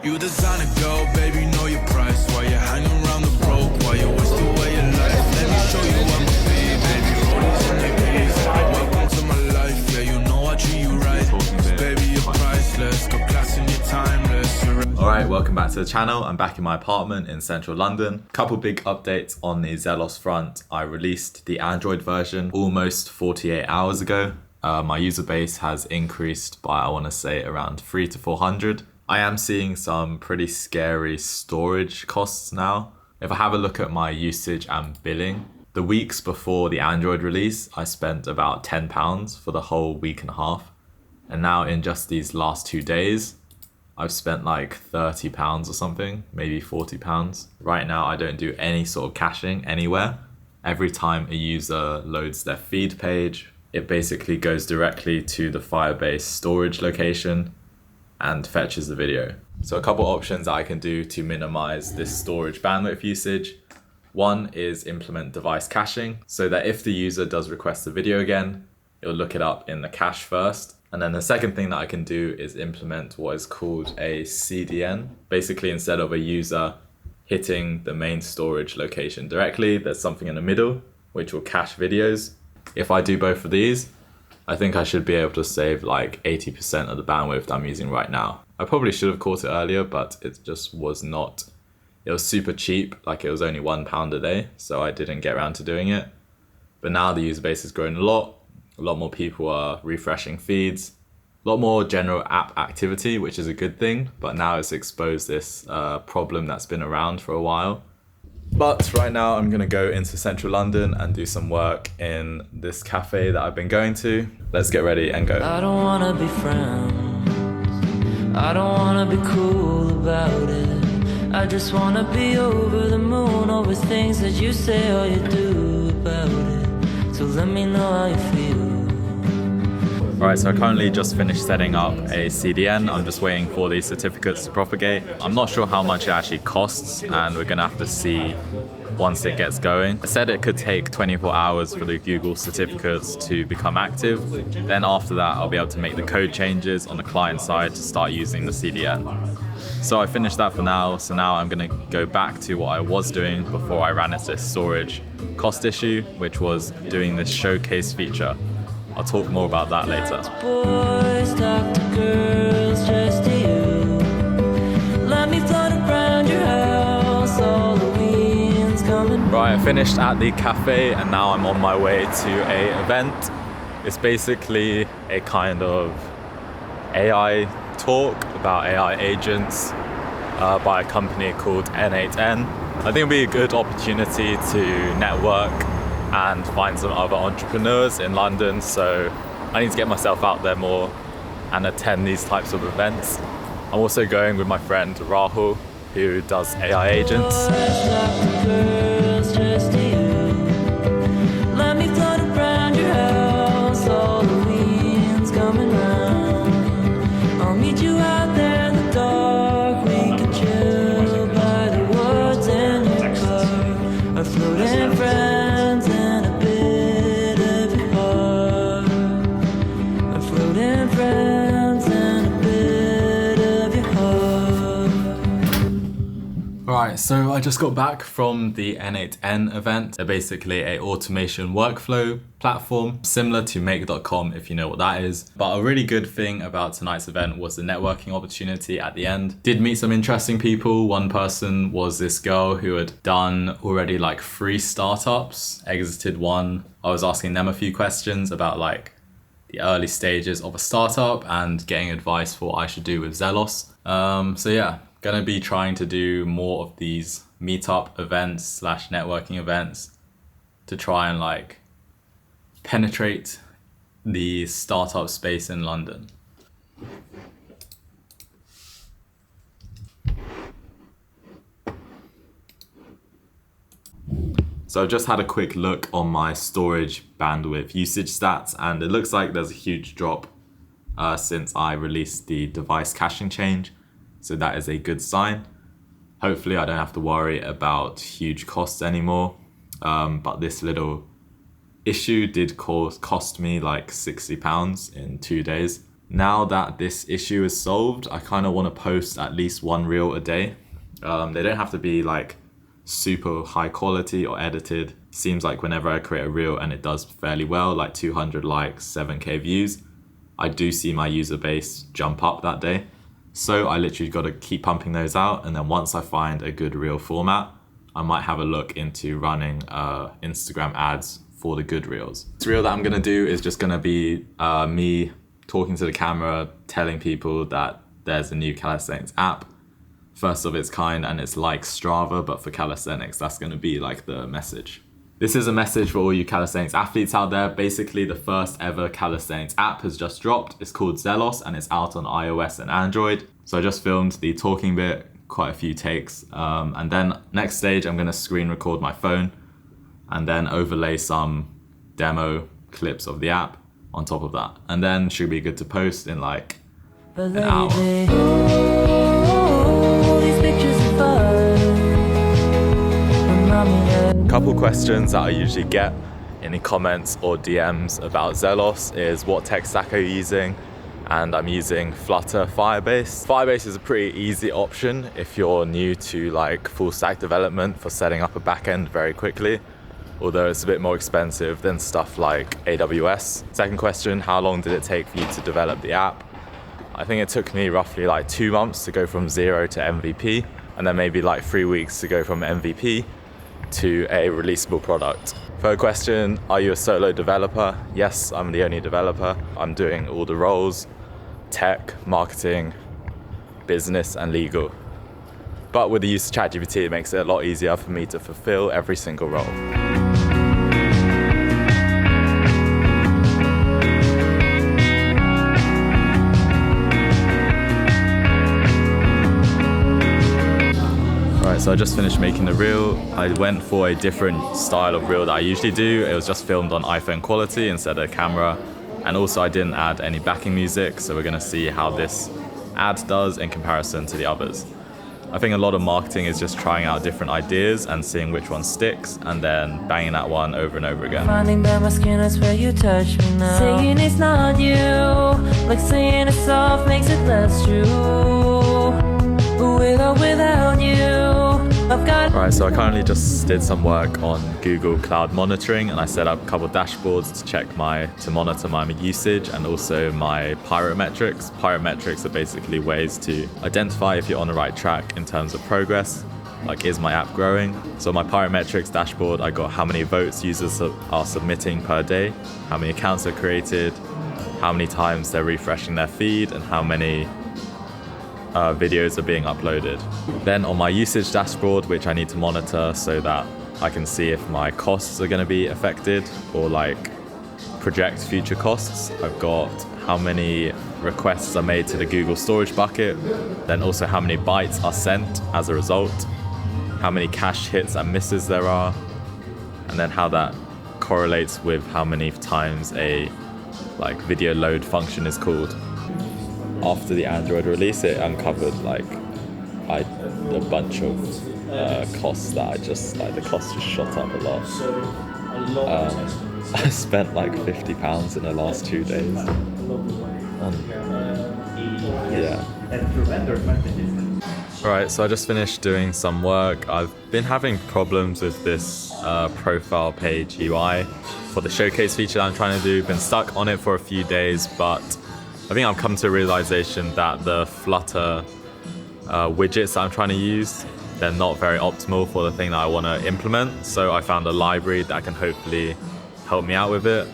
You design a girl, baby, know your price. While you're hanging around the broke, while you waste away your life. Let me show you what my baby. Rollies on their keys. Welcome to my life, yeah, you know I treat you right. Baby, you're priceless. Got class and you're timeless. Alright, welcome back to the channel. I'm back in my apartment in central London. Couple big updates on the Zelos front. I released the Android version almost 48 hours ago. My user base has increased by, I want to say, around 300 to 400. I am seeing some pretty scary storage costs now. If I have a look at my usage and billing, the weeks before the Android release, I spent about £10 for the whole week and a half. And now in just these last 2 days, I've spent like £30 or something, maybe £40. Right now, I don't do any sort of caching anywhere. Every time a user loads their feed page, it basically goes directly to the Firebase storage location and fetches the video. So a couple options that I can do to minimize this storage bandwidth usage. One is implement device caching, so that if the user does request the video again, it'll look it up in the cache first. And then the second thing that I can do is implement what is called a CDN. Basically, instead of a user hitting the main storage location directly, there's something in the middle which will cache videos. If I do both of these, I think I should be able to save like 80% of the bandwidth that I'm using right now. I probably should have caught it earlier, but it just was not. It was super cheap, like it was only £1 a day, so I didn't get around to doing it. But now the user base has grown a lot more people are refreshing feeds, a lot more general app activity, which is a good thing, but now it's exposed this problem that's been around for a while. But right now I'm gonna go into central London and do some work in this cafe that I've been going to. Let's get ready and go. I don't wanna be friends, I don't wanna be cool about it. I just wanna be over the moon, over things that you say or you do about it. So let me know how you feel. Alright, so I currently just finished setting up a CDN. I'm just waiting for these certificates to propagate. I'm not sure how much it actually costs, and we're gonna have to see once it gets going. I said it could take 24 hours for the Google certificates to become active. Then after that, I'll be able to make the code changes on the client side to start using the CDN. So I finished that for now. So now I'm gonna go back to what I was doing before I ran into this storage cost issue, which was doing this showcase feature. I'll talk more about that later. Boys talk to girls, just to you. Let me float around your house, all the winds coming. Right, I finished at the cafe and now I'm on my way to a event. It's basically a kind of AI talk about AI agents by a company called N8N. I think it'll be a good opportunity to network and find some other entrepreneurs in London, so I need to get myself out there more and attend these types of events. I'm also going with my friend Rahul, who does AI agents. Let me float around your house, all the winds coming round. I'll meet you out there in the dark, we can chill by the words in your car. A floating friend. Alright, so I just got back from the N8N event. They're basically an automation workflow platform, similar to make.com if you know what that is. But a really good thing about tonight's event was the networking opportunity at the end. Did meet some interesting people. One person was this girl who had done already like 3 startups, exited one. I was asking them a few questions about like the early stages of a startup and getting advice for what I should do with Zelos. So yeah. Gonna be trying to do more of these meetup events / networking events to try and like penetrate the startup space in London. So I've just had a quick look on my storage bandwidth usage stats, and it looks like there's a huge drop since I released the device caching change. So that is a good sign. Hopefully I don't have to worry about huge costs anymore. But this little issue did cost me like £60 in 2 days. Now that this issue is solved, I kind of want to post at least one reel a day. They don't have to be like super high quality or edited. Seems like whenever I create a reel and it does fairly well, like 200 likes, 7k views, I do see my user base jump up that day. So I literally got to keep pumping those out, and then once I find a good reel format, I might have a look into running Instagram ads for the good reels. This reel that I'm gonna do is just gonna be me talking to the camera, telling people that there's a new calisthenics app, first of its kind, and it's like Strava, but for calisthenics. That's gonna be like the message. This is a message for all you calisthenics athletes out there. Basically, the first ever calisthenics app has just dropped. It's called Zelos, and it's out on iOS and Android. So I just filmed the talking bit, quite a few takes. And then next stage, I'm gonna screen record my phone and then overlay some demo clips of the app on top of that. And then should be good to post in like an hour. Couple questions that I usually get in the comments or DMs about Zelos is what tech stack are you using? And I'm using Flutter Firebase. Firebase is a pretty easy option if you're new to like full stack development for setting up a backend very quickly, although it's a bit more expensive than stuff like AWS. Second question, how long did it take for you to develop the app? I think it took me roughly like 2 months to go from 0 to MVP, and then maybe like 3 weeks to go from MVP to a releasable product. Third question, are you a solo developer? Yes, I'm the only developer. I'm doing all the roles, tech, marketing, business, and legal. But with the use of ChatGPT, it makes it a lot easier for me to fulfill every single role. So I just finished making the reel. I went for a different style of reel that I usually do. It was just filmed on iPhone quality instead of camera. And also I didn't add any backing music, so we're gonna see how this ad does in comparison to the others. I think a lot of marketing is just trying out different ideas and seeing which one sticks and then banging that one over and over again. Finding that my skin is where you touch me now. Saying it's not you, like saying it's soft makes it less true. With or without you. Alright, so I currently just did some work on Google Cloud Monitoring, and I set up a couple of dashboards to monitor my usage and also my pirate metrics. Pirate metrics are basically ways to identify if you're on the right track in terms of progress, like is my app growing? So my pirate metrics dashboard, I got how many votes users are submitting per day, how many accounts are created, how many times they're refreshing their feed, and how many videos are being uploaded. Then on my usage dashboard, which I need to monitor so that I can see if my costs are going to be affected or like project future costs, I've got how many requests are made to the Google storage bucket, then also how many bytes are sent as a result, how many cache hits and misses there are, and then how that correlates with how many times a like video load function is called. After the Android release, it uncovered like a bunch of costs that the costs just shot up a lot. I spent like £50 in the last 2 days. Alright, so I just finished doing some work. I've been having problems with this profile page UI for the showcase feature that I'm trying to do. Been stuck on it for a few days, but I think I've come to a realization that the Flutter widgets that I'm trying to use, they're not very optimal for the thing that I want to implement. So I found a library that can hopefully help me out with it.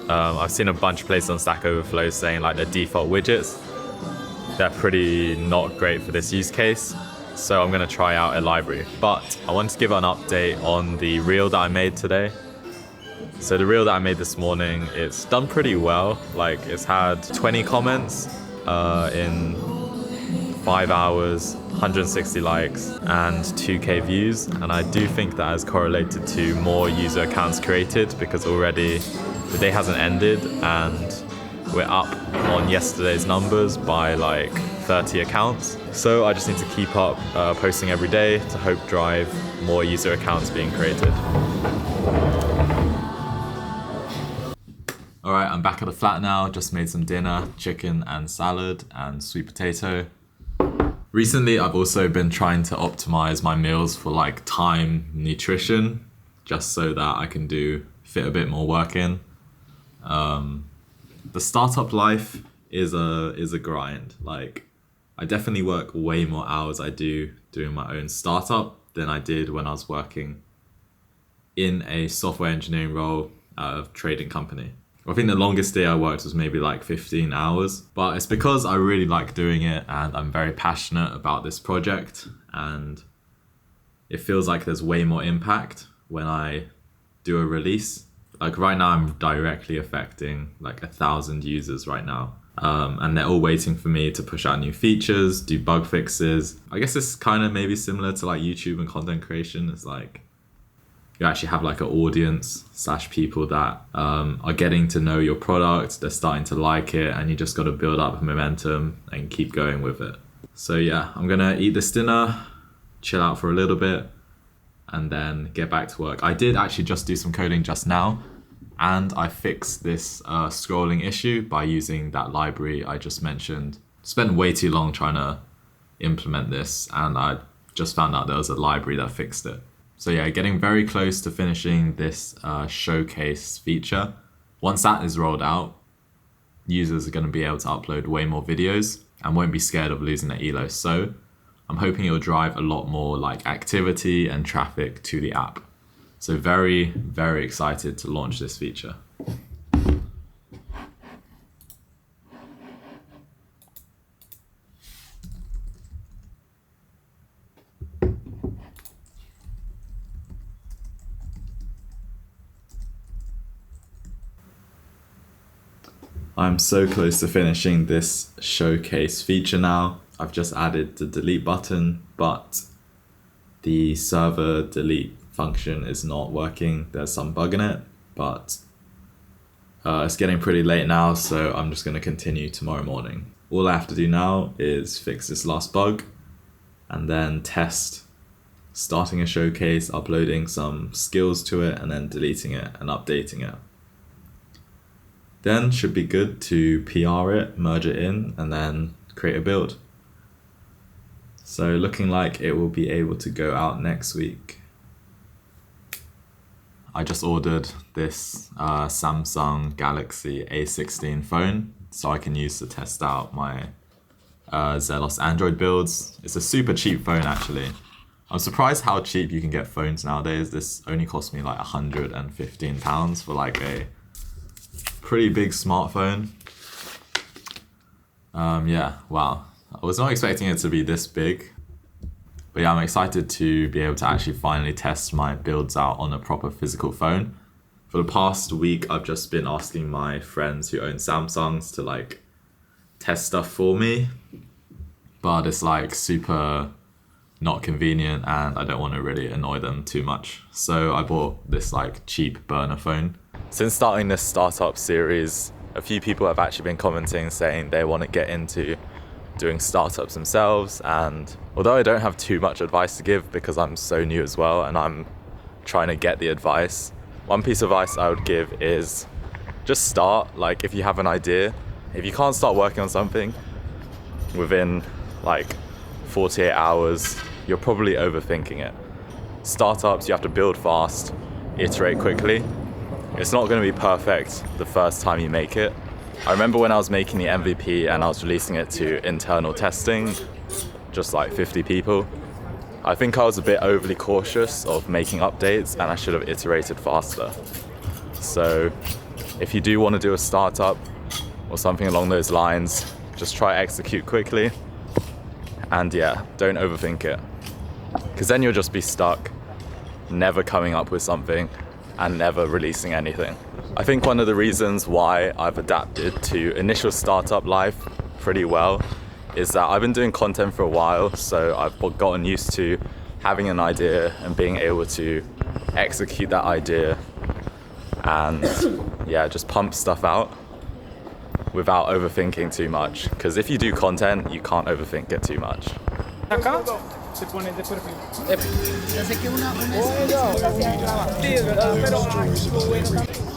I've seen a bunch of places on Stack Overflow saying like the default widgets, they're pretty not great for this use case. So I'm going to try out a library. But I wanted to give an update on the reel that I made today. So the reel that I made this morning, it's done pretty well. Like it's had 20 comments in 5 hours, 160 likes and 2k views. And I do think that has correlated to more user accounts created because already the day hasn't ended and we're up on yesterday's numbers by like 30 accounts. So I just need to keep up posting every day to hope drive more user accounts being created. Alright, I'm back at the flat now. Just made some dinner, chicken and salad and sweet potato. Recently, I've also been trying to optimize my meals for like time, nutrition, just so that I can fit a bit more work in. The startup life is a grind. Like, I definitely work way more hours I do doing my own startup than I did when I was working in a software engineering role at a trading company. I think the longest day I worked was maybe like 15 hours, but it's because I really like doing it and I'm very passionate about this project, and it feels like there's way more impact when I do a release. Like right now I'm directly affecting like 1,000 users right now. And they're all waiting for me to push out new features, do bug fixes. I guess it's kind of maybe similar to like YouTube and content creation. It's like you actually have like an audience / people that are getting to know your product, they're starting to like it, and you just got to build up momentum and keep going with it. So yeah, I'm gonna eat this dinner, chill out for a little bit, and then get back to work. I did actually just do some coding just now, and I fixed this scrolling issue by using that library I just mentioned. Spent way too long trying to implement this, and I just found out there was a library that fixed it. So yeah, getting very close to finishing this showcase feature. Once that is rolled out, users are going to be able to upload way more videos and won't be scared of losing their elo. So I'm hoping it will drive a lot more like activity and traffic to the app. So very, very excited to launch this feature. I'm so close to finishing this showcase feature now. I've just added the delete button, but the server delete function is not working. There's some bug in it, but it's getting pretty late now, so I'm just going to continue tomorrow morning. All I have to do now is fix this last bug and then test starting a showcase, uploading some skills to it, and then deleting it and updating it. Then should be good to PR it, merge it in, and then create a build. So looking like it will be able to go out next week. I just ordered this Samsung Galaxy A16 phone so I can use to test out my Zelos Android builds. It's a super cheap phone actually. I'm surprised how cheap you can get phones nowadays. This only cost me like £115 for like a pretty big smartphone. Yeah, wow. I was not expecting it to be this big. But yeah, I'm excited to be able to actually finally test my builds out on a proper physical phone. For the past week, I've just been asking my friends who own Samsungs to like test stuff for me. But it's like super not convenient and I don't want to really annoy them too much. So I bought this like cheap burner phone. Since starting this startup series, a few people have actually been commenting saying they want to get into doing startups themselves, and although I don't have too much advice to give because I'm so new as well and I'm trying to get the advice, one piece of advice I would give is just start. Like if you have an idea, if you can't start working on something within like 48 hours, you're probably overthinking it. Startups, you have to build fast, iterate quickly. It's not going to be perfect the first time you make it. I remember when I was making the MVP and I was releasing it to internal testing, just like 50 people. I think I was a bit overly cautious of making updates and I should have iterated faster. So if you do want to do a startup or something along those lines, just try execute quickly. And yeah, don't overthink it. Because then you'll just be stuck, never coming up with something and never releasing anything. I think one of the reasons why I've adapted to initial startup life pretty well is that I've been doing content for a while, so I've gotten used to having an idea and being able to execute that idea and yeah, just pump stuff out without overthinking too much. Because if you do content, you can't overthink it too much. Se pone de perfil. Yo sé que una Sí, es verdad, pero estuvo bueno también.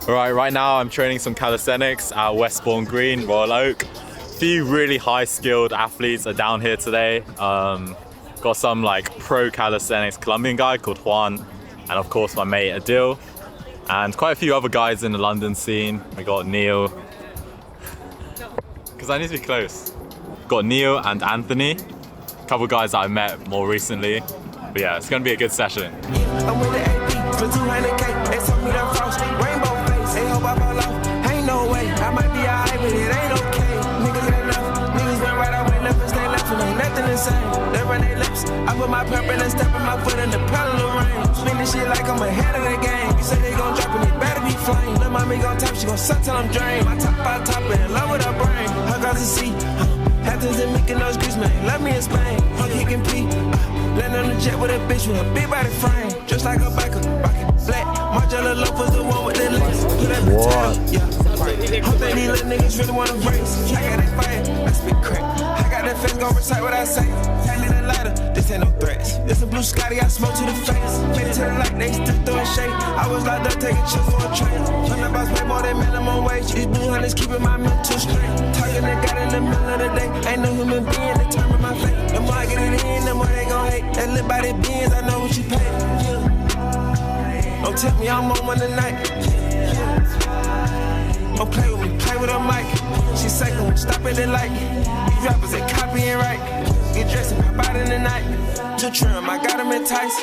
Alright, right now I'm training some calisthenics at Westbourne Green, Royal Oak. Few really high skilled athletes are down here today. Got some like pro calisthenics Colombian guy called Juan, and of course my mate Adil, and quite a few other guys in the London scene. We got Neil, because I need to be close. Got Neil and Anthony, a couple guys that I met more recently. But yeah, it's gonna be a good session. I'm with the AP for 200K. They told me that frost, rainbow face. They hope I fall off. Ain't no way. I might be alright, but it ain't okay. Niggas ain't left. Niggas went right, I went left and stay left. And ain't nothing the same. They run their lips. I put my purple and step in my foot in the pedal range. Spin this shit like I'm ahead of the game. You say they gon' drop and it better be flame. Lil' mommy gon' top, she gon' suck till I'm drained. My top by top in love with her brain. Her girls to see. Happens in making those grease, man. Love me in Spain. Her kick and pee. Land on the jet with a bitch with a big body frame. Just like a biker, rocket flat. Margiela Lopez, the one with the legs. Put that bitch out, yeah. Hope that these little niggas really wanna race. I got that fire, I spit crack. I got that fence, gon' recite what I say. Hand me the lighter, this ain't no threats. This a blue Scotty, I smoke to the face. Made it to the light, they still throwing shade. I was locked up, taking chips for a train. Turn the boss, way more than minimum wage. These blue hunters keeping my mental straight. Talking that got in the middle of the day. Ain't no human being determine my fate. The more I get it in, the more they gon' hate. That lit by the beans, I know what you pay. Don't tell me I'm on one tonight. Don't play with me, play with a mic. She second, stop at the light. These rappers, they copying right. Get dressed and pop out in the night. Too trim, I got them enticed.